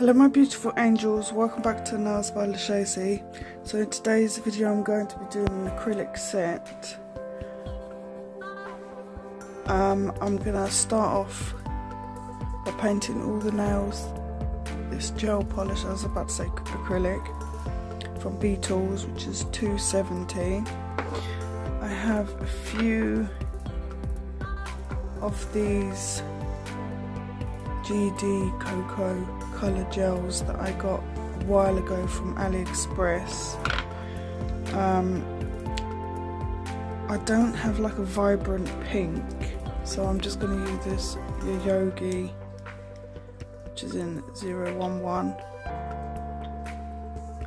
Hello my beautiful angels, welcome back to Nails by LJOLUSESI. So in today's video I'm going to be doing an acrylic set. I'm going to start off by painting all the nails. This gel polish, I was about to say acrylic, from Tools, which is $2.70. I have a few of these GD Cocoa colour gels that I got a while ago from AliExpress. I don't have like a vibrant pink, so I'm just going to use this Yogi, which is in 011,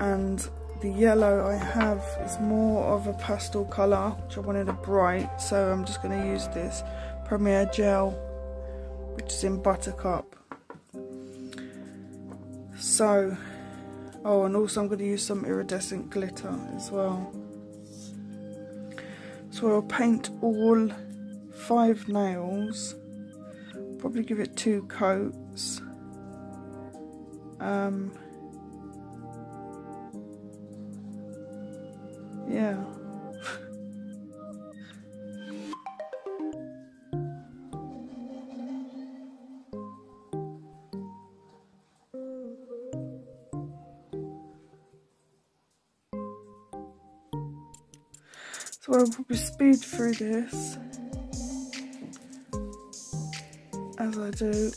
and the yellow I have is more of a pastel colour, which I wanted a bright, so I'm just going to use this Premier Gel, which is in Buttercup. So, oh, and also I'm going to use some iridescent glitter as well. So I'll paint all 5 nails, probably give it 2 coats. Yeah. So I'll probably speed through this as I do.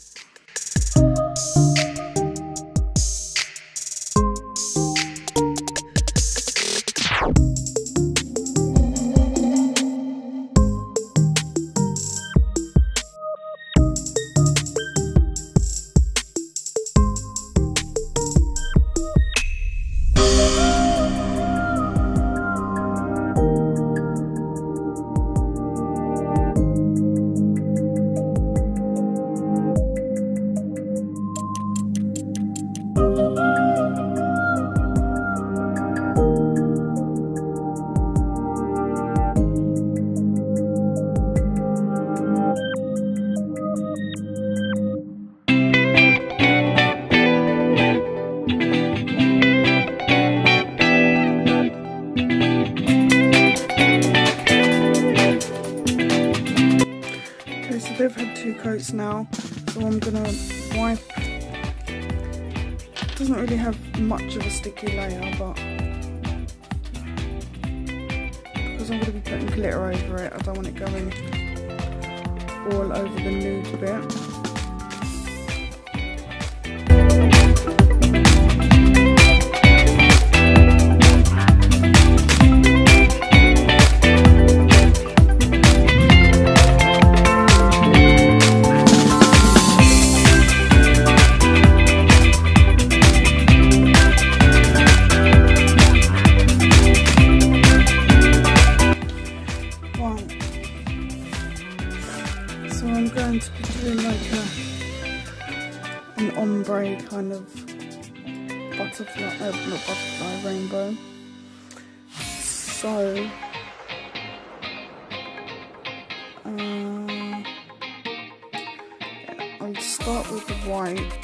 They've had 2 coats now, so I'm gonna wipe. It doesn't really have much of a sticky layer, but because I'm gonna be putting glitter over it, I don't want it going all over the nude bit. So I'm going to be doing like an ombre kind of butterfly, not butterfly, rainbow. So I'll start with the white.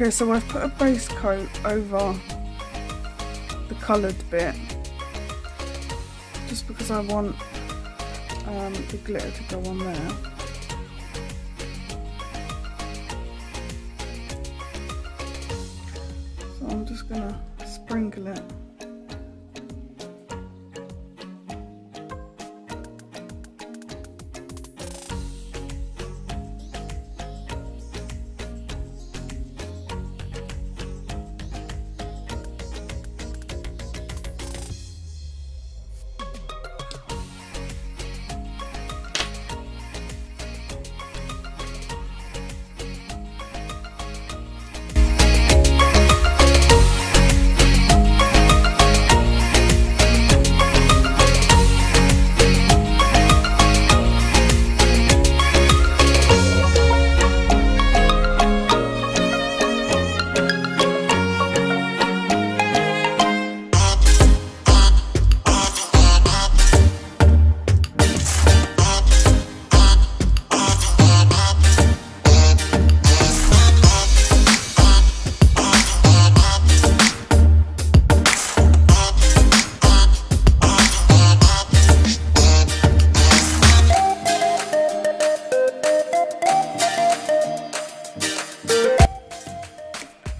Okay, so I've put a base coat over the coloured bit just because I want the glitter to go on there. So I'm just gonna sprinkle it.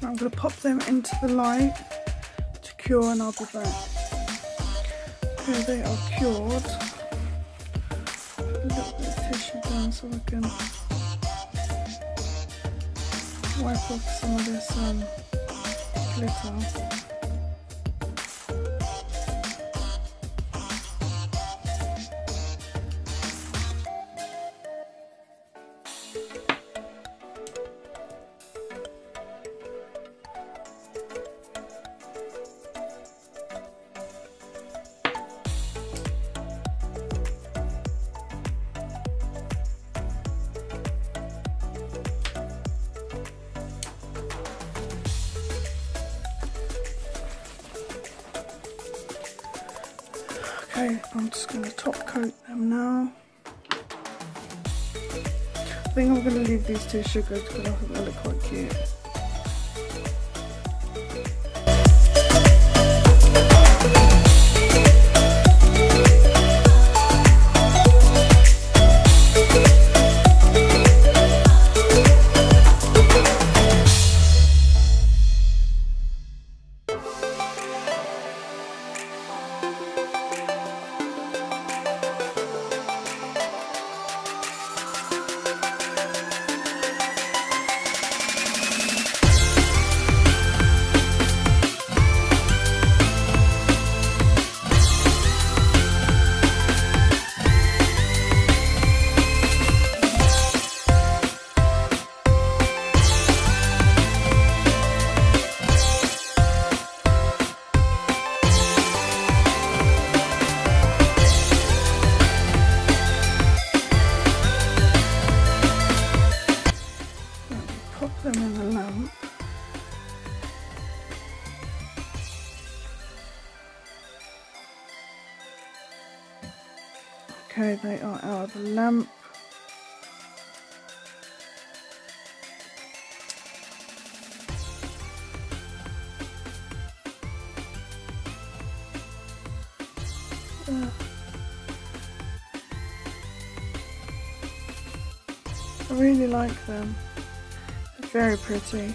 I'm going to pop them into the light to cure and I'll be back. Okay, they are cured. Put a little bit of tissue down so I can wipe off some of this glitter. Okay, I'm just going to top coat them now. I think I'm going to leave these two sugared because I think they look quite cute. Them in the lamp. Okay, they are out of the lamp. I really like them. Very pretty.